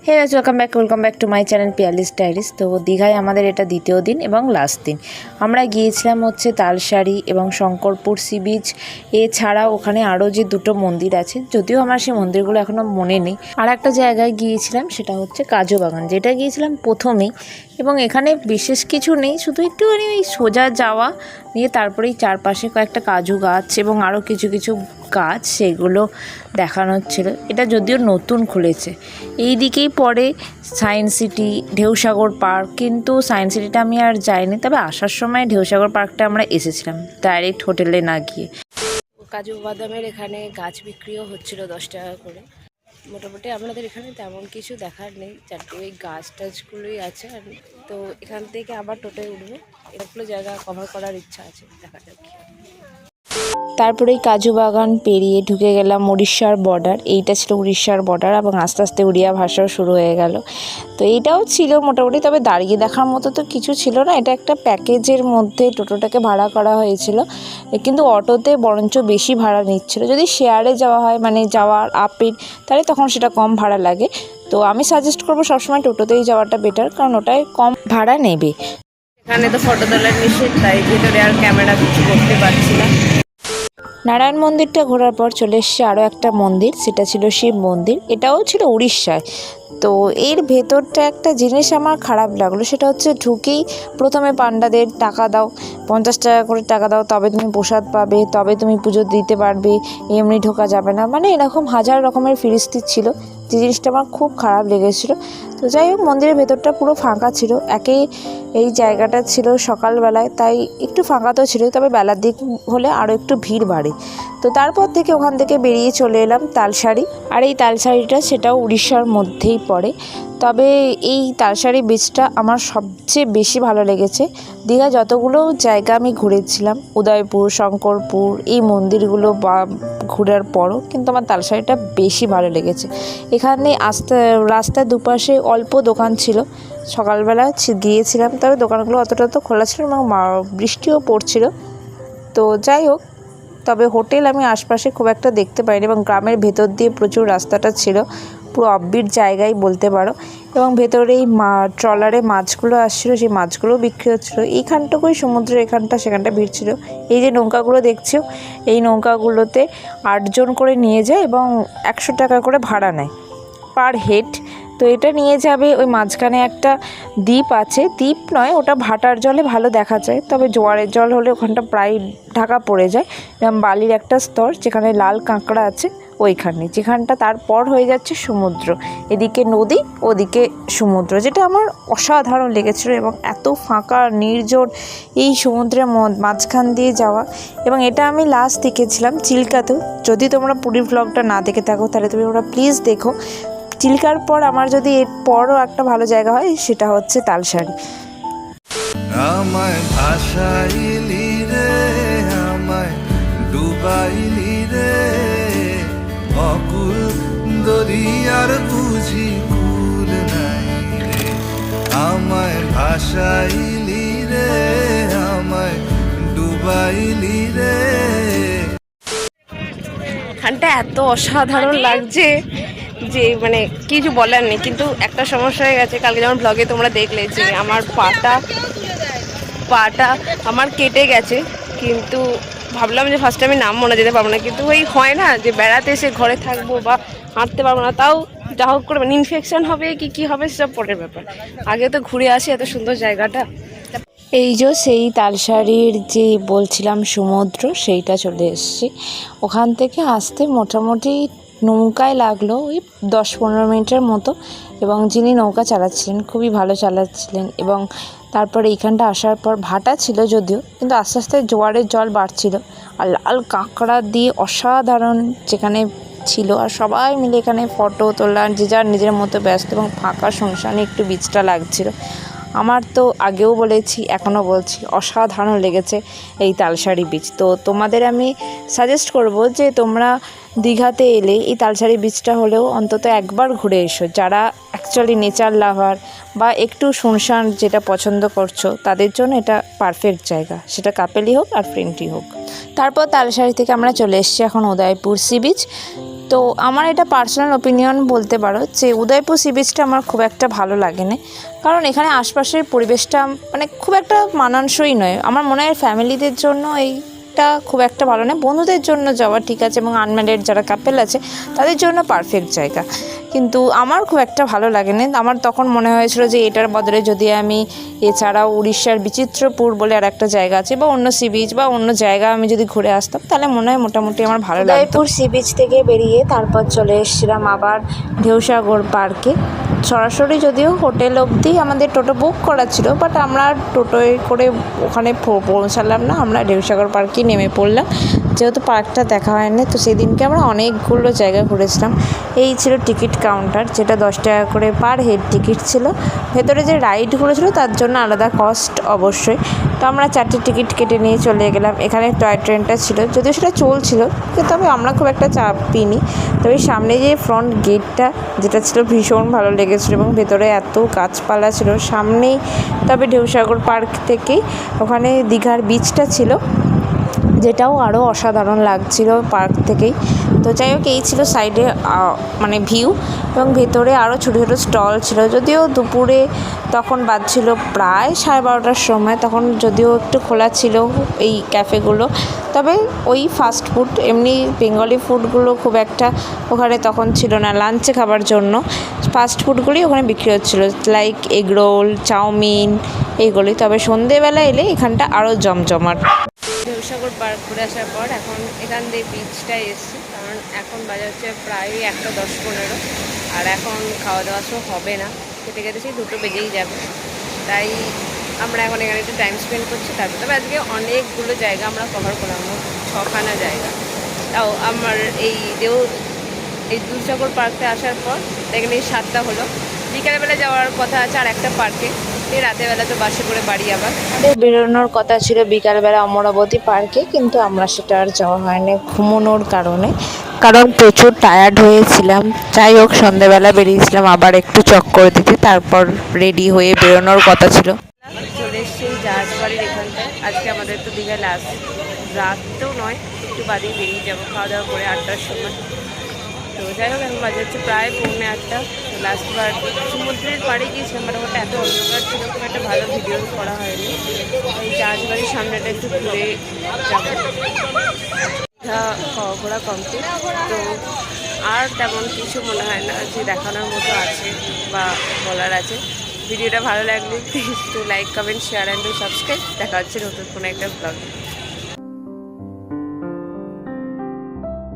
Hey guys, welcome back to my channel Piyali's diaries. তো দীঘায় আমাদের এটা দ্বিতীয় দিন এবং লাস্ট দিন। আমরা গিয়েছিলাম হচ্ছে তালসারি এবং শঙ্করপুর সি বিচ। এছাড়াও ওখানে আরও যে দুটো মন্দির আছে, যদিও আমার সেই মন্দিরগুলো এখনও মনে নেই। আর একটা জায়গায় গিয়েছিলাম, সেটা হচ্ছে কাজু বাগান, যেটা গিয়েছিলাম প্রথমেই। এবং এখানে বিশেষ কিছু নেই, শুধু একটুখানি ওই সোজা যাওয়া নিয়ে তারপরেই চারপাশে কয়েকটা কাজু গাছ এবং আরও কিছু কিছু গাছ, সেগুলো দেখানো হচ্ছিলো। এটা যদিও নতুন খুলেছে। এই দিকেই পড়ে সায়েন্স সিটি, ঢেউসাগর পার্ক, কিন্তু সায়েন্স সিটিটা আমি আর যাইনি। তবে আসার সময় ঢেউসাগর পার্কটা আমরা এসেছিলাম ডাইরেক্ট হোটেলে না গিয়ে। কাজু বাদামের এখানে গাছ বিক্রিও হচ্ছিল 10 টাকা করে। মোটামুটি আপনাদের এখানে তেমন কিছু দেখার নেই, চারটে ওই গাছ টাছগুলোই আছে। আর তো এখান থেকে আবার টোটোয় উঠবো, এরকম জায়গা কভার করার ইচ্ছা আছে, দেখা যাক। তারপরে এই কাজু বাগান পেরিয়ে ঢুকে গেলাম উড়িষ্যার বর্ডার। এইটা ছিল উড়িষ্যার বর্ডার এবং আস্তে আস্তে উড়িয়া ভাষাও শুরু হয়ে গেল। তো এইটাও ছিল মোটামুটি, তবে দাঁড়িয়ে দেখার মতো তো কিছু ছিল না। এটা একটা প্যাকেজের মধ্যে টোটোটাকে ভাড়া করা হয়েছিল, কিন্তু অটোতে বরঞ্চ বেশি ভাড়া নিচ্ছিল। যদি শেয়ারে যাওয়া হয়, মানে যাওয়ার আপের, তাহলে তখন সেটা কম ভাড়া লাগে। তো আমি সাজেস্ট করবো সবসময় টোটোতেই যাওয়াটা বেটার, কারণ ওটাই কম ভাড়া নেবে। এখানে তো ফটো তোলার নিষেধ, তাই ভেতরে আর ক্যামেরা কিছু করতে পারছি না। নারায়ণ মন্দিরটা ঘোরার পর চলে এসছে আরও একটা মন্দির, সেটা ছিল শিব মন্দির। এটাও ছিল উড়িষ্যায়। তো এর ভেতরটা একটা জিনিস আমার খারাপ লাগলো, সেটা হচ্ছে ঢুকেই প্রথমে পান্ডাদের টাকা দাও, 50 টাকা করে টাকা দাও, তবে তুমি প্রসাদ পাবে, তবে তুমি পুজো দিতে পারবে, এমনি ঢোকা যাবে না। মানে এরকম হাজার রকমের ফিরিস্তি ছিল, যে জিনিসটা আমার খুব খারাপ লেগেছিলো। তো যাই হোক, মন্দিরের ভেতরটা পুরো ফাঁকা ছিল। এই জায়গাটা ছিল সকালবেলায়, তাই একটু ফাঁকা তো ছিল, তবে বেলার দিক হলে আরও একটু ভিড় বাড়ে। তো তারপর থেকে ওখান থেকে বেরিয়ে চলে এলাম তালসারি। আর এই তালসারিটা সেটাও উড়িষ্যার মধ্যেই পড়ে। তবে এই তালসারি বিচটা আমার সবচেয়ে বেশি ভালো লেগেছে। দীঘা যতগুলো জায়গা আমি ঘুরেছিলাম, উদয়পুর, শঙ্করপুর, এই মন্দিরগুলো বা ঘোরার পরও কিন্তু আমার তালসারিটা বেশি ভালো লেগেছে। এখানে রাস্তার দুপাশে অল্প দোকান ছিল। সকালবেলা গিয়েছিলাম, তবে দোকানগুলো অতটা তো খোলা ছিল এবং বৃষ্টিও পড়ছিল। তো যাই হোক, তবে হোটেল আমি আশপাশে খুব একটা দেখতে পাইনি, এবং গ্রামের ভেতর দিয়ে প্রচুর রাস্তাটা ছিল, পুরো অফবিট জায়গায় বলতে পারো। এবং ভেতরে এই ট্রলারে মাছগুলো আসছিলো, সেই মাছগুলো বিক্রি হচ্ছিলো। এইখানটুকুই সমুদ্রের এখানটা সেখানটা ভিড় ছিল। এই যে নৌকাগুলো দেখছো, এই নৌকাগুলোতে 8 জন করে নিয়ে যায় এবং 100 টাকা করে ভাড়া নেয় পার হেড। তো এটা নিয়ে যাবে, ওই মাঝখানে একটা দ্বীপ আছে, দ্বীপ নয় ওটা, ভাটার জলে ভালো দেখা যায়, তবে জোয়ারের জল হলে ওখানটা প্রায় ঢাকা পড়ে যায়। এরকম বালির একটা স্তর, যেখানে লাল কাঁকড়া আছে, ওইখানে যেখানটা তারপর হয়ে যাচ্ছে সমুদ্র, এদিকে নদী, ওদিকে সমুদ্র, যেটা আমার অসাধারণ লেগেছিলো। এবং এত ফাঁকা নির্জন এই সমুদ্রের মাঝখান দিয়ে যাওয়া। এবং এটা আমি লাস্ট দেখেছিলাম চিল্কাতেও। যদি তোমরা পুরী ব্লগটা না দেখে থাকো, তাহলে তোমরা প্লিজ দেখো। চিল্কার পর আমার যদি এর পরও একটা ভালো জায়গা হয়, সেটা হচ্ছে তালসারি। আমায় ভাসাইলি রে, আমায় ডুবাইলি রে, অকুল দরিয়ার বুঝি কুল নাই রে। আমায় ভাসাইলি রে, আমায় ডুবাইলি রে। এখানটা এত অসাধারণ লাগছে যে মানে কিছু বলার নেই। কিন্তু একটা সমস্যা হয়ে গেছে, কালকে যেমন ব্লগে তোমরা দেখলে যে আমার পাটা আমার কেটে গেছে। কিন্তু ভাবলাম যে ফার্স্টে আমি নামবো না, যেতে পারবো না, কিন্তু ওই হয় না যে বেড়াতে এসে ঘরে থাকবো বা হাঁটতে পারবো না, তাও যা হোক করে ইনফেকশন হবে কি হবে সেসব পরের ব্যাপার, আগে তো ঘুরে আসি এত সুন্দর জায়গাটা। এই যে সেই তালসারির যে বলছিলাম সমুদ্র, সেইটা চলে এসেছি। ওখান থেকে আসতে মোটামুটি নৌকায় লাগলো ওই 10-15 মিনিটের মতো। এবং যিনি নৌকা চালাচ্ছিলেন খুবই ভালো চালাচ্ছিলেন। এবং তারপর এইখানটা আসার পর ভাটা ছিল যদিও, কিন্তু আস্তে আস্তে জোয়ারের জল বাড়ছিল, আর লাল কাঁকড়া দিয়ে অসাধারণ যেখানে ছিল। আর সবাই মিলে এখানে ফটো তোলার, যে যার নিজের মতো ব্যস্ত, এবং ফাঁকা শুনশানে একটু বীচটা লাগছিল। আমার তো আগেও বলেছি, এখনও বলছি, অসাধারণ লেগেছে এই তালসারি বিচ। তো তোমাদের আমি সাজেস্ট করব যে তোমরা দীঘাতে এলে এই তালসারি বিচটা হলেও অন্তত একবার ঘুরে এসো। যারা অ্যাকচুয়ালি নেচার লাভার বা একটু শুনশান যেটা পছন্দ করছো, তাদের জন্য এটা পারফেক্ট জায়গা, সেটা কাপেলই হোক আর ফ্রেন্ডই হোক। তারপর তালসারি থেকে আমরা চলে এসেছি এখন উদয়পুর সি বিচ। তো আমার এটা পার্সোনাল ওপিনিয়ন বলতে পারো যে উদয়পুর সি বিচটা আমার খুব একটা ভালো লাগে না, কারণ এখানে আশপাশের পরিবেশটা মানে খুব একটা মানানসই নয়। আমার মনে হয় ফ্যামিলিদের জন্য এইটা খুব একটা ভালো নয়, বন্ধুদের জন্য যাওয়া ঠিক আছে এবং আনম্যারিড যারা কাপেল আছে তাদের জন্য পারফেক্ট জায়গা, কিন্তু আমার খুব একটা ভালো লাগে না। আমার তখন মনে হয়েছিল যে এটার বদলে যদি আমি এছাড়াও উড়িষ্যার বিচিত্রপুর বলে আর একটা জায়গা আছে বা অন্য সি বিচ বা অন্য জায়গা আমি যদি ঘুরে আসতাম তাহলে মনে হয় মোটামুটি আমার ভালো লাগতো। উদয়পুর সি বিচ থেকে বেরিয়ে তারপর চলে এসেছিলাম আবার ঢেউসাগর পার্কে। সরাসরি যদিও হোটেল অবধি আমাদের টোটো বুক করা ছিল, বাট আমরা টোটোয় করে ওখানে পৌঁছালাম না, আমরা ঢেউসাগর পার্কেই নেমে পড়লাম। যেহেতু পার্কটা দেখা হয়নি তো সেদিনকে আমরা অনেকগুলো জায়গা ঘুরেছিলাম। এই ছিল টিকিট কাউন্টার, যেটা 10 টাকা করে পার হেড টিকিট ছিল। ভেতরে যে রাইডগুলো ছিল তার জন্য আলাদা কস্ট অবশ্যই। তো আমরা 4টে টিকিট কেটে নিয়ে চলে গেলাম। এখানে টয় ট্রেনটা ছিল, যদিও সেটা চলছিল, তবে আমরা খুব একটা চাপ পিইনি। তবে সামনে যে ফ্রন্ট গেটটা যেটা ছিল ভীষণ ভালো লেগেছিলো এবং ভেতরে এত গাছপালা ছিল সামনেই। তবে ঢেউসাগর পার্ক থেকেই ওখানে দীঘার বিচটা ছিল, যেটাও আরও অসাধারণ লাগছিল পার্ক থেকেই। তো যাই হোক, এই ছিল সাইডে মানে ভিউ, এবং ভেতরে আরও ছোটো ছোটো স্টল ছিল। যদিও দুপুরে তখন বাজছিল প্রায় 12:30টার সময়, তখন যদিও একটু খোলা ছিল এই ক্যাফেগুলো, তবে ওই ফাস্ট ফুড এমনি বেঙ্গলি ফুডগুলো খুব একটা ওখানে তখন ছিল না। লাঞ্চে খাবার জন্য ফাস্ট ফুডগুলি ওখানে বিক্রি হচ্ছিলো, লাইক এগ রোল, চাউমিন, এইগুলি। তবে সন্ধেবেলা এলে এখানটা আরও জমজমাট। ঢেউসাগর পার্ক ঘুরে আসার পর এখন এখান দিয়ে বিচটায় এসেছি, কারণ এখন বাজে হচ্ছে প্রায় 1:10-15, আর এখন খাওয়া দাওয়া তো হবে না, খেতে খেতে সেই 2টো বেজেই যাবে। তাই আমরা এখন এখানে একটু টাইম স্পেন্ড করছি। তারপর তবে আজকে অনেকগুলো জায়গা আমরা কভার করলাম, 6খানা জায়গা। তাও আমার এই দুধসাগর পার্কটা আসার পর এখানে 7টা হলো। বিকালবেলা যাওয়ার কথা আছে আর একটা পার্কে, এই রাতেরবেলা তো বাসে করে বাড়ি আবার। আমাদের বেরোনোর কথা ছিল বিকালবেলা অমরাবতী পার্কে, কিন্তু আমরা সেটা আর যাওয়া হয়নি ঘুমোনোর কারণে, কারণ প্রচুর টায়ার্ড হয়েছিলাম। যাই হোক, সন্ধ্যেবেলা বেরিয়েছিলাম আবার একটু চক্কর দিতে, তারপর রেডি হয়ে বেরোনোর কথা ছিল। চলে এসছি জাহাজবাড়ির এখানটায়। আজকে আমাদের তো দীঘায় লাস্ট, রাতও নয়, একটু বাদেই বেরিয়ে যাবো খাওয়া দাওয়া করে 8টার সময়। তো যাই হোক, এখন বাজে হচ্ছে প্রায় 7:45। লাস্টবার সমুদ্রের পাড়ে গিয়েছিলাম, বাট ওটা এত অন্ধকার ছিল, খুব একটা ভালো ভিডিও করা হয়নি। এই জাহাজবাড়ির সামনেটা একটু ঘুরে যাবো। ঘোরা কমপ্লিট, তো আর তেমন কিছু মনে হয় না যে দেখানোর মতো আছে বা বলার আছে। ভিডিওটা ভালো লাগলে please to like, comment, share and subscribe. দেখা হচ্ছে নতুন কোনো একটা ব্লগে।